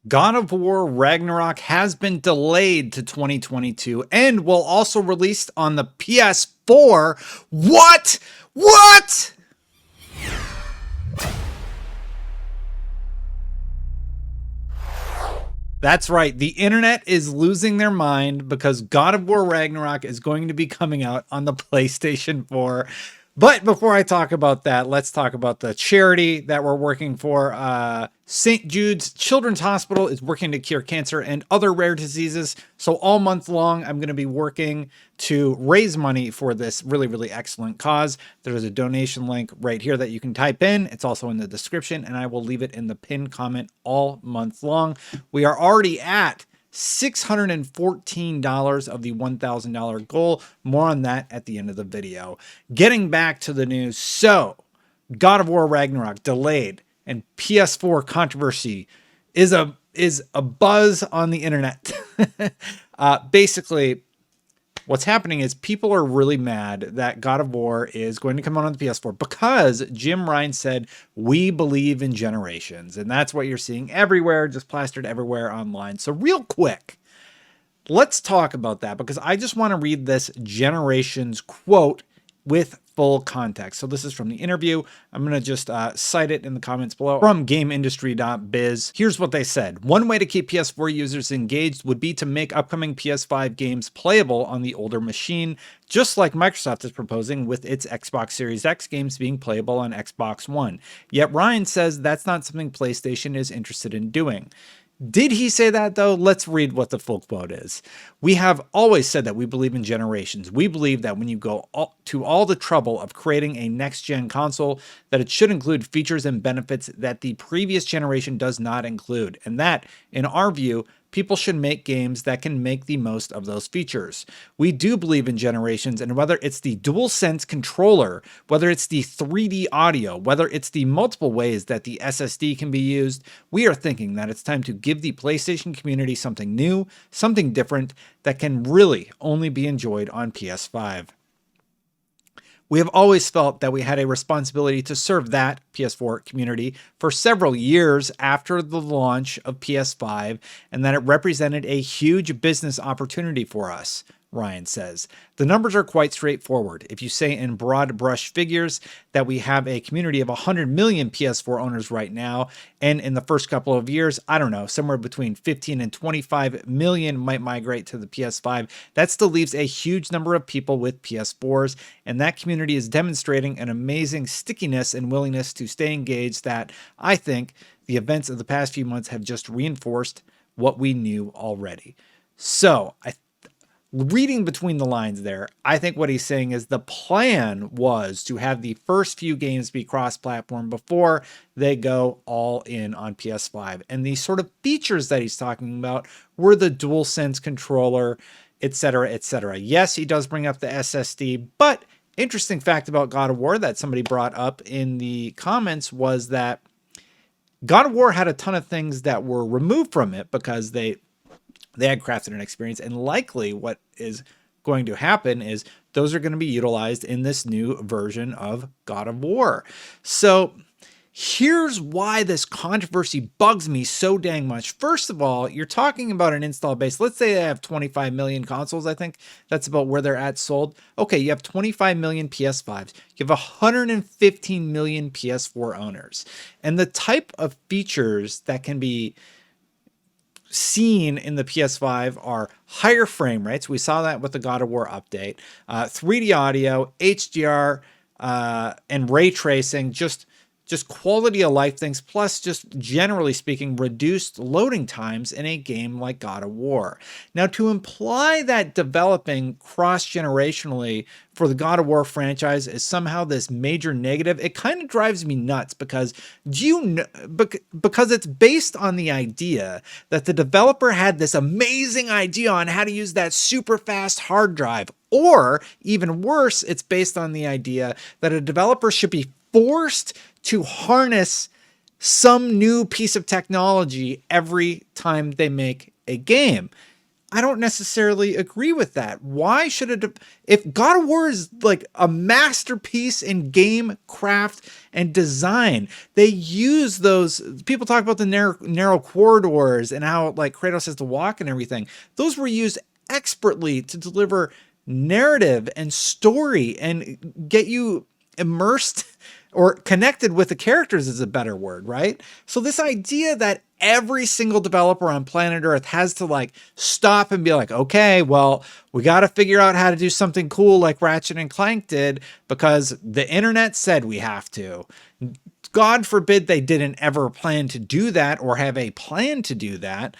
God of War Ragnarok has been delayed to 2022 and will also release on the PS4. What? What? That's right. The internet is losing their mind because God of War Ragnarok is going to be coming out on the PlayStation 4. But before I talk about that, let's talk about the charity that we're working for. St. Jude's Children's Hospital is working to cure cancer and other rare diseases. So all month long, I'm going to be working to raise money for this really, really excellent cause. There's a donation link right here that you can type in. It's also in the description, and I will leave it in the pinned comment all month long. We are already at $614 of the $1,000 goal. More on that at the end of the video. Getting back to the news. So, God of War Ragnarok delayed, and PS4 controversy is a buzz on the internet. Basically, what's happening is people are really mad that God of War is going to come out on the PS4 because Jim Ryan said, we believe in generations. And that's what you're seeing everywhere, just plastered everywhere online. So real quick, let's talk about that because I just want to read this generations quote with full context. So this is from the interview. I'm going to just cite it in the comments below from GameIndustry.biz. Here's what they said. One way to keep PS4 users engaged would be to make upcoming PS5 games playable on the older machine, just like Microsoft is proposing with its Xbox Series X games being playable on Xbox One. Yet Ryan says that's not something PlayStation is interested in doing. Did he say that, though? Let's read what the full quote is. We have always said that we believe in generations. We believe that when you go to all the trouble of creating a next-gen console, that it should include features and benefits that the previous generation does not include. And that, in our view, people should make games that can make the most of those features. We do believe in generations, and whether it's the DualSense controller, whether it's the 3D audio, whether it's the multiple ways that the SSD can be used, we are thinking that it's time to give the PlayStation community something new, something different that can really only be enjoyed on PS5. We have always felt that we had a responsibility to serve that PS4 community for several years after the launch of PS5, and that it represented a huge business opportunity for us, Ryan says. The numbers are quite straightforward. If you say in broad brush figures that we have a community of 100 million PS4 owners right now, and in the first couple of years, I don't know, somewhere between 15 and 25 million might migrate to the PS5, that still leaves a huge number of people with PS4s, and that community is demonstrating an amazing stickiness and willingness to stay engaged that I think the events of the past few months have just reinforced what we knew already. So, reading between the lines there, I think what he's saying is the plan was to have the first few games be cross-platform before they go all in on PS5. And the sort of features that he's talking about were the DualSense controller, etc., etc. Yes, he does bring up the SSD, but interesting fact about God of War that somebody brought up in the comments was that God of War had a ton of things that were removed from it because they had crafted an experience, and likely what is going to happen is those are going to be utilized in this new version of God of War. So here's why this controversy bugs me so dang much. First of all, you're talking about an install base. Let's say they have 25 million consoles. I think that's about where they're at sold. Okay, you have 25 million PS5s. You have 115 million PS4 owners. And the type of features that can be seen in the PS5 are higher frame rates. We saw that with the God of War update, 3D audio, HDR, and ray tracing, just quality of life things, plus just generally speaking, reduced loading times in a game like God of War. Now, to imply that developing cross-generationally for the God of War franchise is somehow this major negative, it kind of drives me nuts because because it's based on the idea that the developer had this amazing idea on how to use that super fast hard drive, or even worse, it's based on the idea that a developer should be forced to harness some new piece of technology every time they make a game. I don't necessarily agree with that. Why should it, if God of War is like a masterpiece in game craft and design, they use those, people talk about the narrow corridors and how like Kratos has to walk and everything. Those were used expertly to deliver narrative and story and get you immersed or connected with the characters is a better word, right? So this idea that every single developer on planet Earth has to like stop and be like, okay, well, we got to figure out how to do something cool like Ratchet and Clank did because the internet said we have to. God forbid they didn't ever plan to do that or have a plan to do that.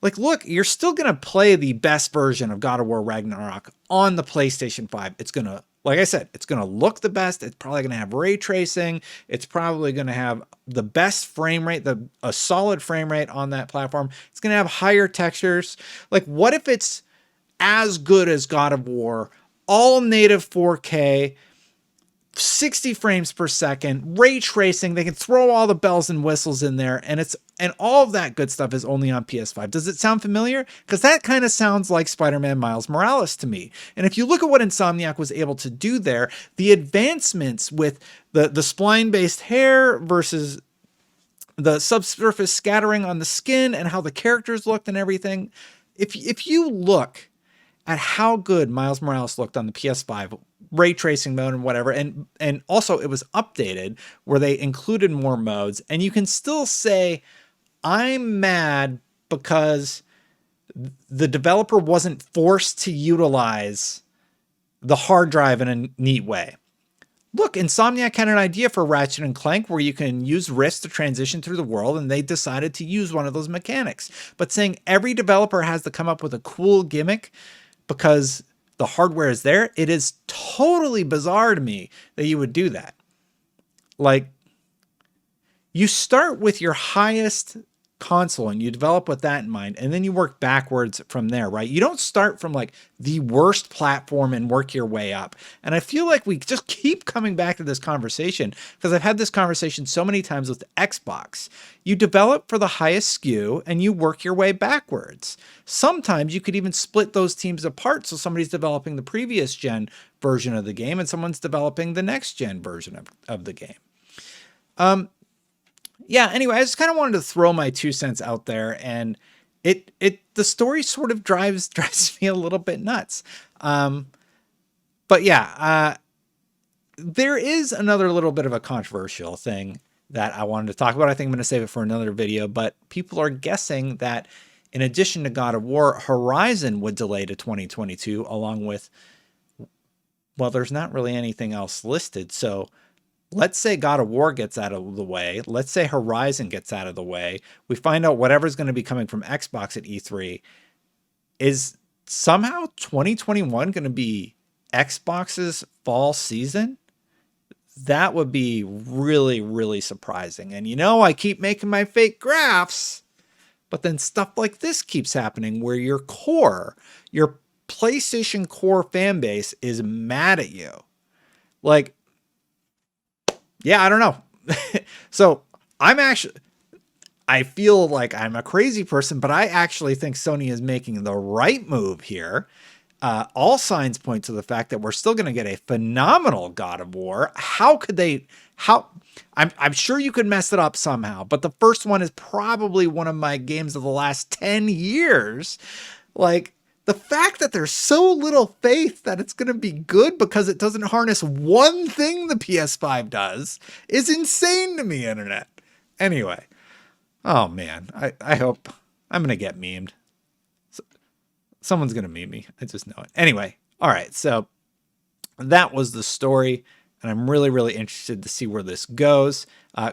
Like, look, you're still going to play the best version of God of War Ragnarok on the PlayStation 5. It's going to, like I said, it's going to look the best. It's probably going to have ray tracing. It's probably going to have the best frame rate, a solid frame rate on that platform. It's going to have higher textures. Like, what if it's as good as God of War, all native 4K, 60 frames per second, ray tracing, they can throw all the bells and whistles in there, and all of that good stuff is only on PS5. Does it sound familiar? Because that kind of sounds like Spider-Man Miles Morales to me. And if you look at what Insomniac was able to do there, the advancements with the spline-based hair versus the subsurface scattering on the skin and how the characters looked and everything, if you look at how good Miles Morales looked on the PS5, ray tracing mode and whatever, and also it was updated where they included more modes, and you can still say, I'm mad because the developer wasn't forced to utilize the hard drive in a neat way. Look, Insomniac had an idea for Ratchet and Clank where you can use wrist to transition through the world, and they decided to use one of those mechanics. But saying every developer has to come up with a cool gimmick because the hardware is there, it is totally bizarre to me that you would do that. Like, you start with your highest console and you develop with that in mind, and then you work backwards from there, right? You don't start from like the worst platform and work your way up. And I feel like we just keep coming back to this conversation because I've had this conversation so many times with Xbox. You develop for the highest SKU and you work your way backwards. Sometimes you could even split those teams apart. So somebody's developing the previous gen version of the game and someone's developing the next gen version of the game. Yeah, anyway, I just kind of wanted to throw my 2 cents out there, and the story sort of drives me a little bit nuts. But yeah, there is another little bit of a controversial thing that I wanted to talk about. I think I'm going to save it for another video, but people are guessing that in addition to God of War, Horizon would delay to 2022 along with, well, there's not really anything else listed. So let's say God of War gets out of the way. Let's say Horizon gets out of the way. We find out whatever's going to be coming from Xbox at E3. Is somehow 2021 going to be Xbox's fall season? That would be really, really surprising. And you know, I keep making my fake graphs, but then stuff like this keeps happening where your PlayStation core fan base is mad at you. Like, yeah, I don't know. So I feel like I'm a crazy person, but I actually think Sony is making the right move here. All signs point to the fact that we're still going to get a phenomenal God of War. I'm sure you could mess it up somehow, but the first one is probably one of my games of the last 10 years. Like, the fact that there's so little faith that it's going to be good because it doesn't harness one thing the PS5 does is insane to me, internet. Anyway, oh man, I hope I'm going to get memed. Someone's going to meme me. I just know it. Anyway, all right, so that was the story, and I'm really, really interested to see where this goes.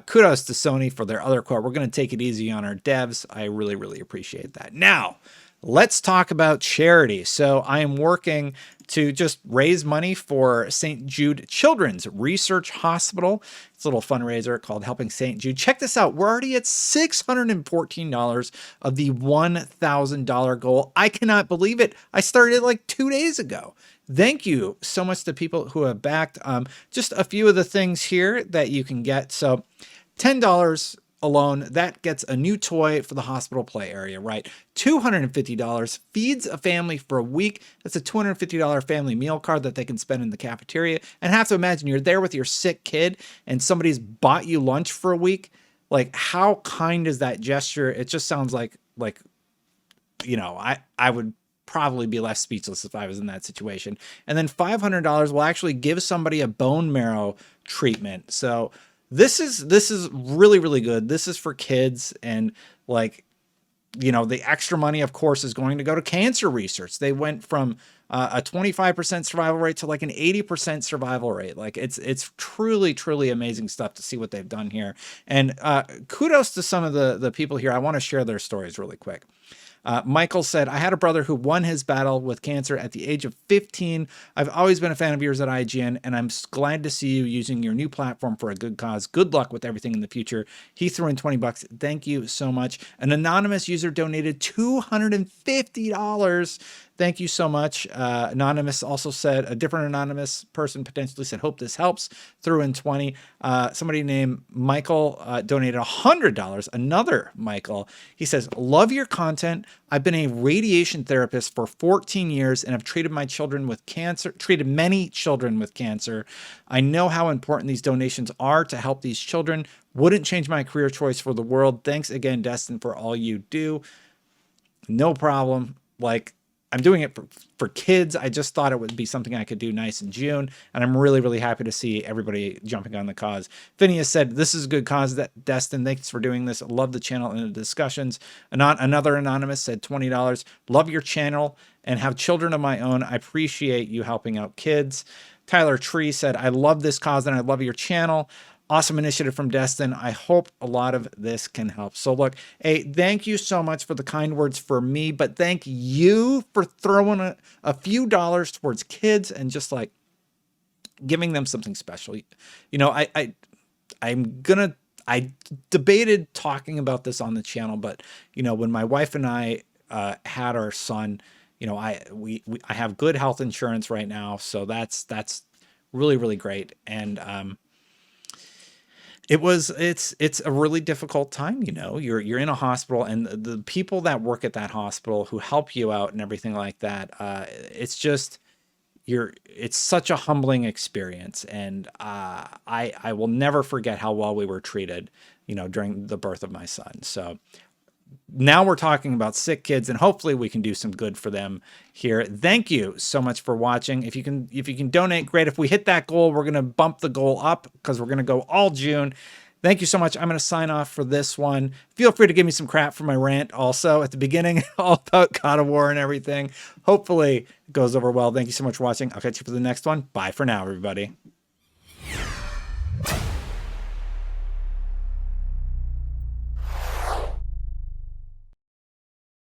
Kudos to Sony for their other quote. We're going to take it easy on our devs. I really, really appreciate that. Now, let's talk about charity. So I am working to just raise money for St. Jude Children's Research Hospital. It's a little fundraiser called Helping St. Jude. Check this out. We're already at $614 of the $1,000 goal. I cannot believe it. I started like 2 days ago. Thank you so much to people who have backed. Just a few of the things here that you can get. So $10 alone, that gets a new toy for the hospital play area, right? $250 feeds a family for a week. That's a $250 family meal card that they can spend in the cafeteria. And have to imagine you're there with your sick kid and somebody's bought you lunch for a week. Like, how kind is that gesture? It just sounds like, I would probably be left speechless if I was in that situation. And then $500 will actually give somebody a bone marrow treatment. So this is really, really good. This is for kids, and the extra money, of course, is going to go to cancer research. They went from a 25% survival rate to like an 80% survival rate. Like, it's truly, truly amazing stuff to see what they've done here. And kudos to some of the people here. I want to share their stories really quick. Michael said, I had a brother who won his battle with cancer at the age of 15. I've always been a fan of yours at IGN, and I'm glad to see you using your new platform for a good cause. Good luck with everything in the future. He threw in $20. Thank you so much. An anonymous user donated $250. Thank you so much. Anonymous also said, a different anonymous person potentially said, hope this helps. Threw in 20. Somebody named Michael donated $100. Another Michael. He says, love your content. I've been a radiation therapist for 14 years and have treated many children with cancer. I know how important these donations are to help these children. Wouldn't change my career choice for the world. Thanks again, Destin, for all you do. No problem. I'm doing it for kids. I just thought it would be something I could do nice in June. And I'm really, really happy to see everybody jumping on the cause. Phineas said, this is a good cause, Destin. Thanks for doing this. I love the channel and the discussions. Another anonymous said $20. Love your channel and have children of my own. I appreciate you helping out kids. Tyler Tree said, I love this cause and I love your channel. Awesome initiative from Destin. I hope a lot of this can help. So look, hey, thank you so much for the kind words for me, but thank you for throwing a few dollars towards kids and just giving them something special. I debated talking about this on the channel, but when my wife and I had our son, I have good health insurance right now, so that's really, really great. And it's a really difficult time. You're in a hospital, and the people that work at that hospital who help you out and everything like that, it's such a humbling experience. And I will never forget how well we were treated, during the birth of my son. So now we're talking about sick kids, and hopefully we can do some good for them here. Thank you so much for watching. If you can donate, great. If we hit that goal, we're going to bump the goal up because we're going to go all June. Thank you so much. I'm going to sign off for this one. Feel free to give me some crap for my rant also at the beginning, all about God of War and everything. Hopefully it goes over well. Thank you so much for watching. I'll catch you for the next one. Bye for now, everybody.